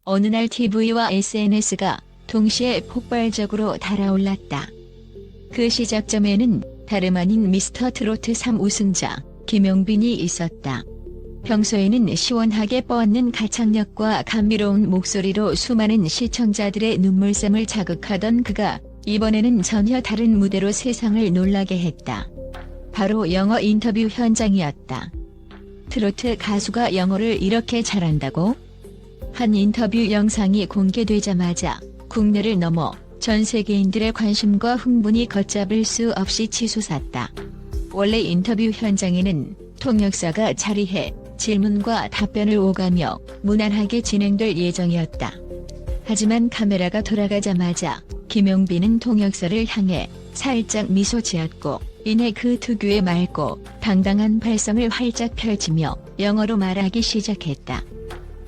어느 날 TV와 SNS가 동시에 폭발적으로 달아올랐다. 그 시작점에는 다름 아닌 미스터 트로트 3 우승자 김용빈이 있었다. 평소에는 시원하게 뻗는 가창력과 감미로운 목소리로 수많은 시청자들의 눈물샘을 자극하던 그가 이번에는 전혀 다른 무대로 세상을 놀라게 했다. 바로 영어 인터뷰 현장이었다. 트로트 가수가 영어를 이렇게 잘한다고? 한 인터뷰 영상이 공개되자마자 국내를 넘어 전 세계인들의 관심과 흥분이 걷잡을 수 없이 치솟았다. 원래 인터뷰 현장에는 통역사가 자리해 질문과 답변을 오가며 무난하게 진행될 예정이었다. 하지만 카메라가 돌아가자마자 김용빈은 통역사를 향해 살짝 미소 지었고 이내 그 특유의 맑고 당당한 발성을 활짝 펼치며 영어로 말하기 시작했다.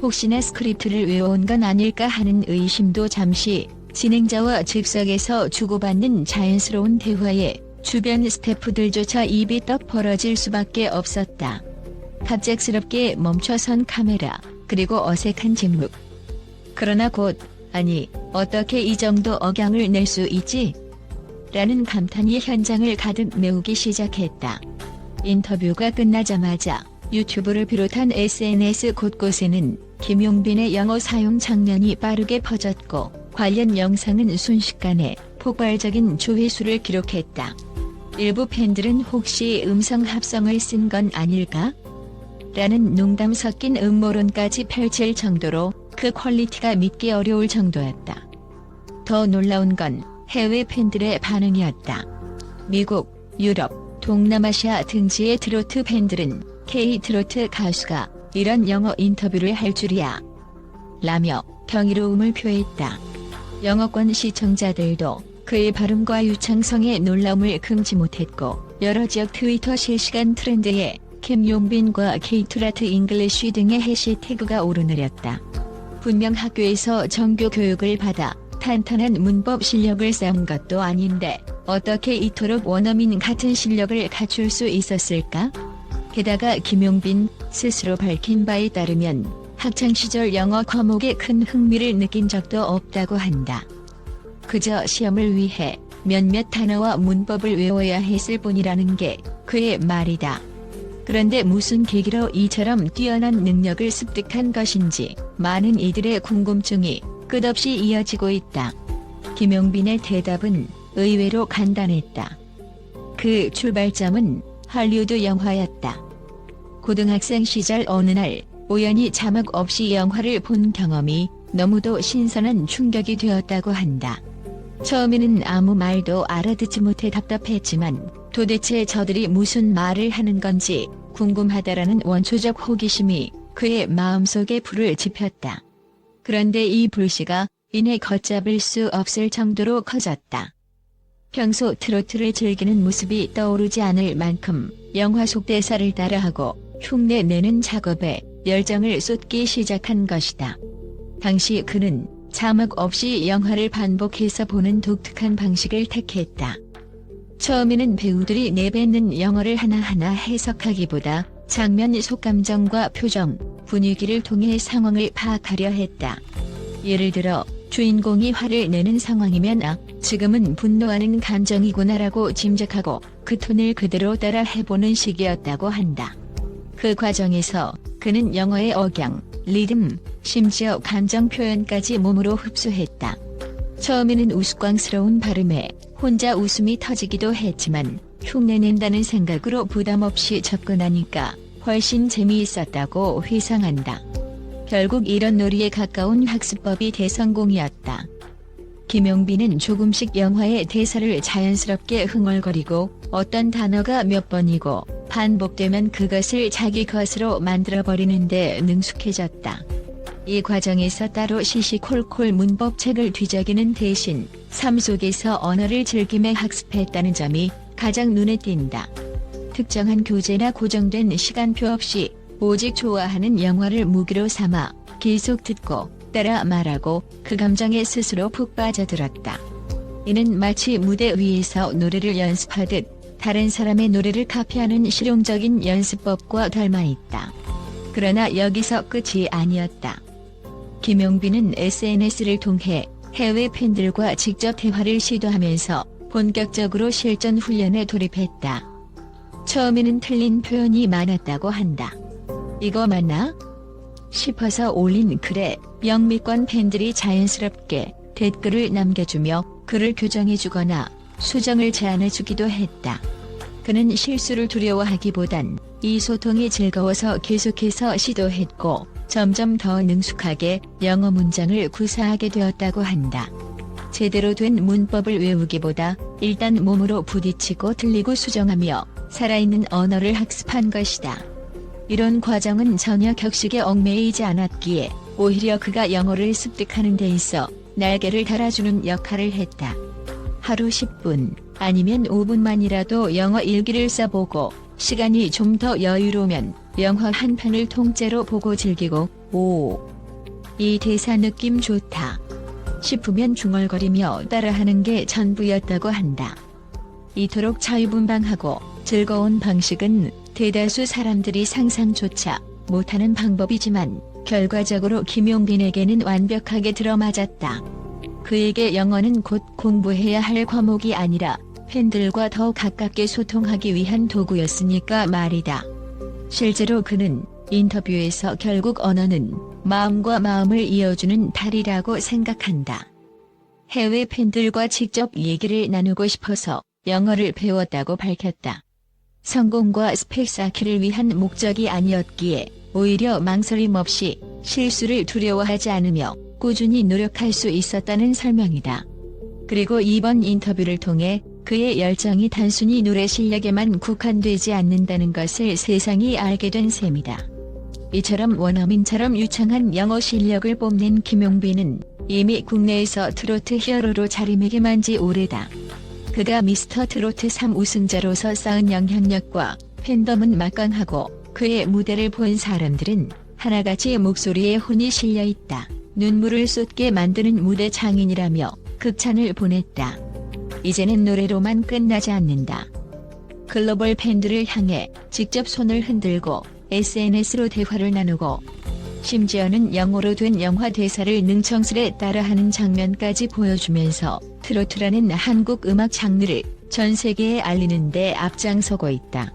혹시나 스크립트를 외워온 건 아닐까 하는 의심도 잠시 진행자와 즉석에서 주고받는 자연스러운 대화에 주변 스태프들조차 입이 떡 벌어질 수밖에 없었다. 갑작스럽게 멈춰선 카메라, 그리고 어색한 침묵. 그러나 곧, 아니, 어떻게 이 정도 억양을 낼 수 있지? 라는 감탄이 현장을 가득 메우기 시작했다. 인터뷰가 끝나자마자 유튜브를 비롯한 SNS 곳곳에는 김용빈의 영어 사용 장면이 빠르게 퍼졌고 관련 영상은 순식간에 폭발적인 조회수를 기록했다. 일부 팬들은 혹시 음성 합성을 쓴 건 아닐까? 라는 농담 섞인 음모론까지 펼칠 정도로 그 퀄리티가 믿기 어려울 정도였다. 더 놀라운 건 해외 팬들의 반응이었다. 미국, 유럽, 동남아시아 등지의 트로트 팬들은 K-트로트 가수가 이런 영어 인터뷰를 할 줄이야 라며 경이로움을 표했다. 영어권 시청자들도 그의 발음과 유창성에 놀라움을 금치 못했고 여러 지역 트위터 실시간 트렌드에 김용빈과 K-트로트 잉글리쉬 등의 해시태그가 오르내렸다. 분명 학교에서 정규 교육을 받아 탄탄한 문법 실력을 쌓은 것도 아닌데 어떻게 이토록 원어민 같은 실력을 갖출 수 있었을까? 게다가 김용빈 스스로 밝힌 바에 따르면 학창시절 영어 과목에 큰 흥미를 느낀 적도 없다고 한다. 그저 시험을 위해 몇몇 단어와 문법을 외워야 했을 뿐이라는 게 그의 말이다. 그런데 무슨 계기로 이처럼 뛰어난 능력을 습득한 것인지 많은 이들의 궁금증이 끝없이 이어지고 있다. 김용빈의 대답은 의외로 간단했다. 그 출발점은 할리우드 영화였다. 고등학생 시절 어느 날 우연히 자막 없이 영화를 본 경험이 너무도 신선한 충격이 되었다고 한다. 처음에는 아무 말도 알아듣지 못해 답답했지만 도대체 저들이 무슨 말을 하는 건지 궁금하다라는 원초적 호기심이 그의 마음속에 불을 지폈다. 그런데 이 불씨가 이내 걷잡을 수 없을 정도로 커졌다. 평소 트로트를 즐기는 모습이 떠오르지 않을 만큼 영화 속 대사를 따라하고 흉내 내는 작업에 열정을 쏟기 시작한 것이다. 당시 그는 자막 없이 영화를 반복해서 보는 독특한 방식을 택했다. 처음에는 배우들이 내뱉는 영어를 하나하나 해석하기보다 장면 속 감정과 표정, 분위기를 통해 상황을 파악하려 했다. 예를 들어 주인공이 화를 내는 상황이면 지금은 분노하는 감정이구나라고 짐작하고 그 톤을 그대로 따라 해보는 식이었다고 한다. 그 과정에서 그는 영어의 억양, 리듬, 심지어 감정 표현까지 몸으로 흡수했다. 처음에는 우스꽝스러운 발음에 혼자 웃음이 터지기도 했지만 흉내낸다는 생각으로 부담 없이 접근하니까 훨씬 재미있었다고 회상한다. 결국 이런 놀이에 가까운 학습법이 대성공이었다. 김용빈은 조금씩 영화의 대사를 자연스럽게 흥얼거리고 어떤 단어가 몇 번이고 반복되면 그것을 자기 것으로 만들어버리는데 능숙해졌다. 이 과정에서 따로 시시콜콜 문법책을 뒤적이는 대신 삶 속에서 언어를 즐기며 학습했다는 점이 가장 눈에 띈다. 특정한 교재나 고정된 시간표 없이 오직 좋아하는 영화를 무기로 삼아 계속 듣고 따라 말하고 그 감정에 스스로 푹 빠져들었다. 이는 마치 무대 위에서 노래를 연습하듯 다른 사람의 노래를 카피하는 실용적인 연습법과 닮아있다. 그러나 여기서 끝이 아니었다. 김용빈은 SNS를 통해 해외 팬들과 직접 대화를 시도하면서 본격적으로 실전 훈련에 돌입했다. 처음에는 틀린 표현이 많았다고 한다. 이거 맞나? 싶어서 올린 글에 영미권 팬들이 자연스럽게 댓글을 남겨주며 글을 교정해주거나 수정을 제안해주기도 했다. 그는 실수를 두려워하기보단 이 소통이 즐거워서 계속해서 시도했고 점점 더 능숙하게 영어 문장을 구사하게 되었다고 한다. 제대로 된 문법을 외우기보다 일단 몸으로 부딪히고 틀리고 수정하며 살아있는 언어를 학습한 것이다. 이런 과정은 전혀 격식에 얽매이지 않았기에 오히려 그가 영어를 습득하는 데 있어 날개를 달아주는 역할을 했다. 하루 10분 아니면 5분만이라도 영어 일기를 써보고 시간이 좀 더 여유로우면 영화 한 편을 통째로 보고 즐기고 이 대사 느낌 좋다 싶으면 중얼거리며 따라하는 게 전부였다고 한다. 이토록 자유분방하고 즐거운 방식은 대다수 사람들이 상상조차 못하는 방법이지만 결과적으로 김용빈에게는 완벽하게 들어맞았다. 그에게 영어는 곧 공부해야 할 과목이 아니라 팬들과 더 가깝게 소통하기 위한 도구였으니까 말이다. 실제로 그는 인터뷰에서 결국 언어는 마음과 마음을 이어주는 다리라고 생각한다. 해외 팬들과 직접 얘기를 나누고 싶어서 영어를 배웠다고 밝혔다. 성공과 스펙 쌓기를 위한 목적이 아니었기에 오히려 망설임 없이 실수를 두려워하지 않으며 꾸준히 노력할 수 있었다는 설명이다. 그리고 이번 인터뷰를 통해 그의 열정이 단순히 노래 실력에만 국한되지 않는다는 것을 세상이 알게 된 셈이다. 이처럼 원어민처럼 유창한 영어 실력을 뽐낸 김용빈은 이미 국내에서 트로트 히어로로 자리매김한 지 오래다. 그가 미스터 트로트 3 우승자로서 쌓은 영향력과 팬덤은 막강하고 그의 무대를 본 사람들은 하나같이 목소리에 혼이 실려 있다. 눈물을 쏟게 만드는 무대 장인이라며 극찬을 보냈다. 이제는 노래로만 끝나지 않는다. 글로벌 팬들을 향해 직접 손을 흔들고 SNS로 대화를 나누고 심지어는 영어로 된 영화 대사를 능청스레 따라하는 장면까지 보여주면서 트로트라는 한국 음악 장르를 전 세계에 알리는 데 앞장서고 있다.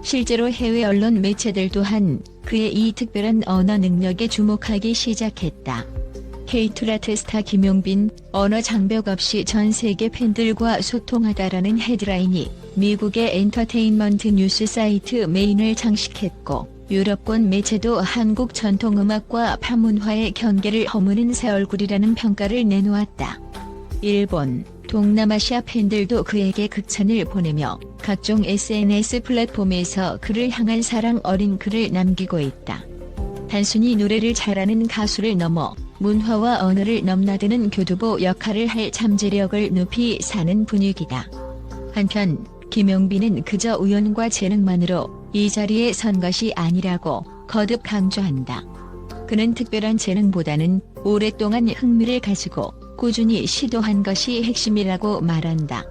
실제로 해외 언론 매체들 또한 그의 이 특별한 언어 능력에 주목하기 시작했다. K-트로트 스타 김용빈, 언어 장벽 없이 전 세계 팬들과 소통하다라는 헤드라인이 미국의 엔터테인먼트 뉴스 사이트 메인을 장식했고 유럽권 매체도 한국 전통음악과 팝문화의 경계를 허무는 새 얼굴이라는 평가를 내놓았다. 일본, 동남아시아 팬들도 그에게 극찬을 보내며 각종 SNS 플랫폼에서 그를 향한 사랑 어린 글을 남기고 있다. 단순히 노래를 잘하는 가수를 넘어 문화와 언어를 넘나드는 교두보 역할을 할 잠재력을 높이 사는 분위기다. 한편 김용빈은 그저 우연과 재능만으로 이 자리에 선 것이 아니라고 거듭 강조한다. 그는 특별한 재능보다는 오랫동안 흥미를 가지고 꾸준히 시도한 것이 핵심이라고 말한다.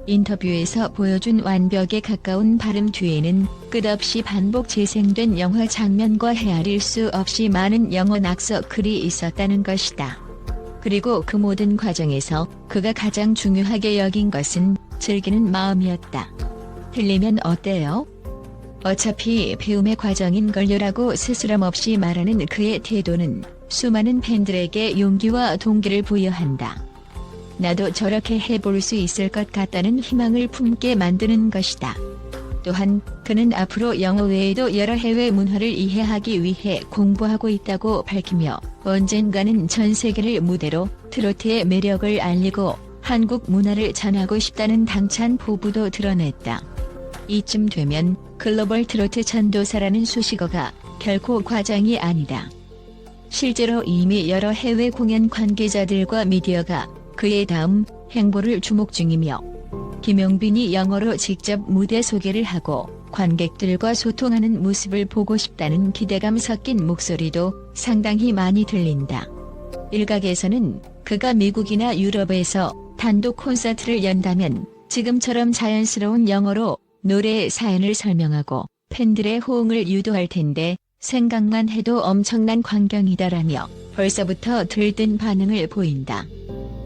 인터뷰에서 보여준 완벽에 가까운 발음 뒤에는 끝없이 반복 재생된 영화 장면과 헤아릴 수 없이 많은 영어 낙서 글이 있었다는 것이다. 그리고 그 모든 과정에서 그가 가장 중요하게 여긴 것은 즐기는 마음이었다. 틀리면 어때요? 어차피 배움의 과정인걸요라고 스스럼 없이 말하는 그의 태도는 수많은 팬들에게 용기와 동기를 부여한다. 나도 저렇게 해볼 수 있을 것 같다는 희망을 품게 만드는 것이다. 또한 그는 앞으로 영어 외에도 여러 해외 문화를 이해하기 위해 공부하고 있다고 밝히며 언젠가는 전 세계를 무대로 트로트의 매력을 알리고 한국 문화를 전하고 싶다는 당찬 포부도 드러냈다. 이쯤 되면 글로벌 트로트 전도사라는 수식어가 결코 과장이 아니다. 실제로 이미 여러 해외 공연 관계자들과 미디어가 그의 다음 행보를 주목 중이며 김용빈이 영어로 직접 무대 소개를 하고 관객들과 소통하는 모습을 보고 싶다는 기대감 섞인 목소리도 상당히 많이 들린다. 일각에서는 그가 미국이나 유럽에서 단독 콘서트를 연다면 지금처럼 자연스러운 영어로 노래의 사연을 설명하고 팬들의 호응을 유도할 텐데 생각만 해도 엄청난 광경이다라며 벌써부터 들뜬 반응을 보인다.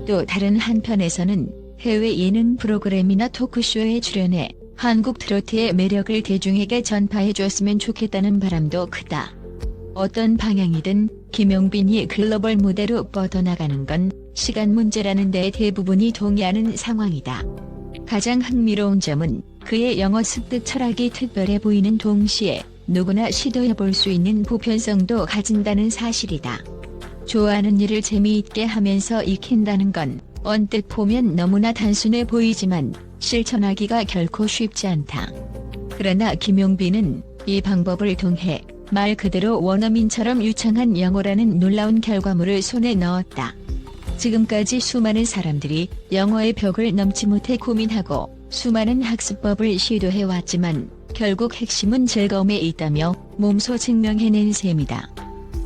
또 다른 한편에서는 해외 예능 프로그램이나 토크쇼에 출연해 한국 트로트의 매력을 대중에게 전파해 줬으면 좋겠다는 바람도 크다. 어떤 방향이든 김용빈이 글로벌 무대로 뻗어나가는 건 시간 문제라는 데 대부분이 동의하는 상황이다. 가장 흥미로운 점은 그의 영어 습득 철학이 특별해 보이는 동시에 누구나 시도해볼 수 있는 보편성도 가진다는 사실이다. 좋아하는 일을 재미있게 하면서 익힌다는 건 언뜻 보면 너무나 단순해 보이지만 실천하기가 결코 쉽지 않다. 그러나 김용빈은 이 방법을 통해 말 그대로 원어민처럼 유창한 영어라는 놀라운 결과물을 손에 넣었다. 지금까지 수많은 사람들이 영어의 벽을 넘지 못해 고민하고 수많은 학습법을 시도해왔지만 결국 핵심은 즐거움에 있다며 몸소 증명해낸 셈이다.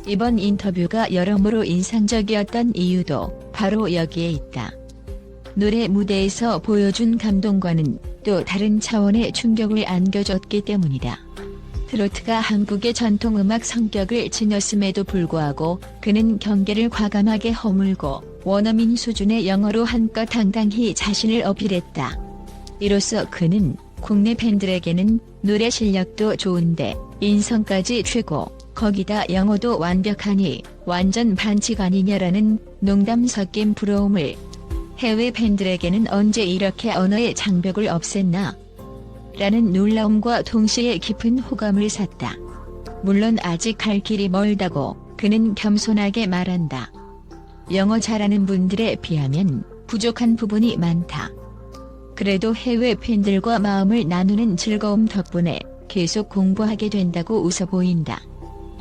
이번 인터뷰가 여러모로 인상적이었던 이유도 바로 여기에 있다. 노래 무대에서 보여준 감동과는 또 다른 차원의 충격을 안겨줬기 때문이다. 트로트가 한국의 전통음악 성격을 지녔음에도 불구하고 그는 경계를 과감하게 허물고 원어민 수준의 영어로 한껏 당당히 자신을 어필했다. 이로써 그는 국내 팬들에게는 노래 실력도 좋은데 인성까지 최고, 거기다 영어도 완벽하니 완전 반칙 아니냐라는 농담 섞인 부러움을, 해외 팬들에게는 언제 이렇게 언어의 장벽을 없앴나? 라는 놀라움과 동시에 깊은 호감을 샀다. 물론 아직 갈 길이 멀다고 그는 겸손하게 말한다. 영어 잘하는 분들에 비하면 부족한 부분이 많다. 그래도 해외 팬들과 마음을 나누는 즐거움 덕분에 계속 공부하게 된다고 웃어 보인다.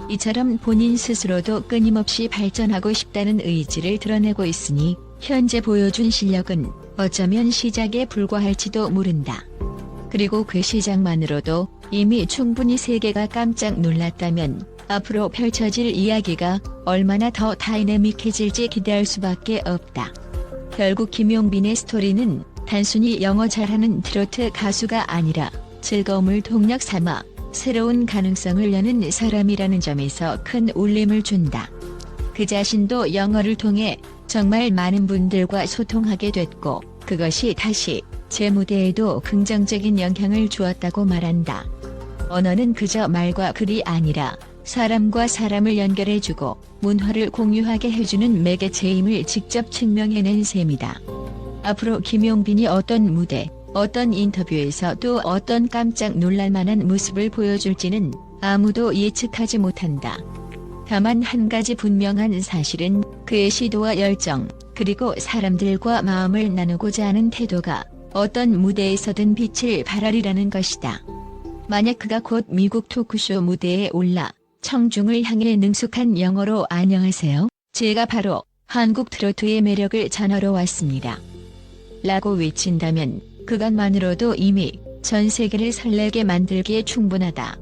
이처럼 본인 스스로도 끊임없이 발전하고 싶다는 의지를 드러내고 있으니 현재 보여준 실력은 어쩌면 시작에 불과할지도 모른다. 그리고 그 시작만으로도 이미 충분히 세계가 깜짝 놀랐다면 앞으로 펼쳐질 이야기가 얼마나 더 다이내믹해질지 기대할 수밖에 없다. 결국 김용빈의 스토리는 단순히 영어 잘하는 트로트 가수가 아니라 즐거움을 동력 삼아 새로운 가능성을 여는 사람이라는 점에서 큰 울림을 준다. 그 자신도 영어를 통해 정말 많은 분들과 소통하게 됐고 그것이 다시 제 무대에도 긍정적인 영향을 주었다고 말한다. 언어는 그저 말과 글이 아니라 사람과 사람을 연결해주고 문화를 공유하게 해주는 매개체임을 직접 증명해낸 셈이다. 앞으로 김용빈이 어떤 무대, 어떤 인터뷰에서 또 어떤 깜짝 놀랄만한 모습을 보여줄지는 아무도 예측하지 못한다. 다만 한 가지 분명한 사실은 그의 시도와 열정, 그리고 사람들과 마음을 나누고자 하는 태도가 어떤 무대에서든 빛을 발하리라는 것이다. 만약 그가 곧 미국 토크쇼 무대에 올라 청중을 향해 능숙한 영어로 "안녕하세요. 제가 바로 한국 트로트의 매력을 전하러 왔습니다. 라고 외친다면 그것만으로도 이미 전 세계를 설레게 만들기에 충분하다.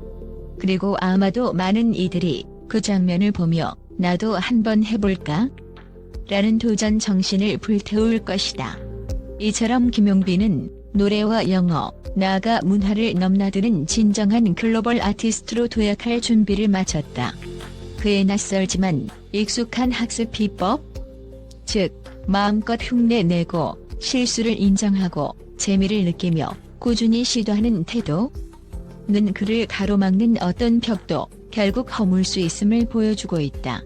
그리고 아마도 많은 이들이 그 장면을 보며 나도 한번 해볼까? 라는 도전 정신을 불태울 것이다. 이처럼 김용빈은 노래와 영어, 나아가 문화를 넘나드는 진정한 글로벌 아티스트로 도약할 준비를 마쳤다. 그의 낯설지만 익숙한 학습 비법? 즉, 마음껏 흉내내고 실수를 인정하고 재미를 느끼며 꾸준히 시도하는 태도는 그를 가로막는 어떤 벽도 결국 허물 수 있음을 보여주고 있다.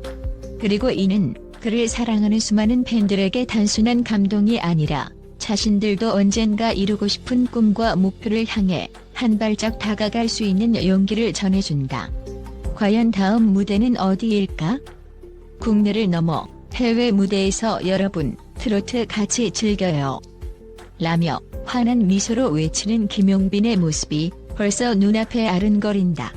그리고 이는 그를 사랑하는 수많은 팬들에게 단순한 감동이 아니라 자신들도 언젠가 이루고 싶은 꿈과 목표를 향해 한 발짝 다가갈 수 있는 용기를 전해준다. 과연 다음 무대는 어디일까? 국내를 넘어 해외 무대에서 여러분, 트로트 같이 즐겨요. 라며 환한 미소로 외치는 김용빈의 모습이 벌써 눈앞에 아른거린다.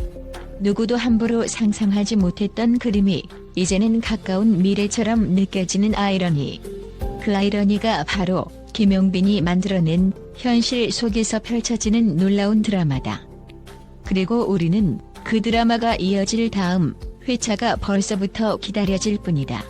누구도 함부로 상상하지 못했던 그림이 이제는 가까운 미래처럼 느껴지는 아이러니. 그 아이러니가 바로 김용빈이 만들어낸 현실 속에서 펼쳐지는 놀라운 드라마다. 그리고 우리는 그 드라마가 이어질 다음 회차가 벌써부터 기다려질 뿐이다.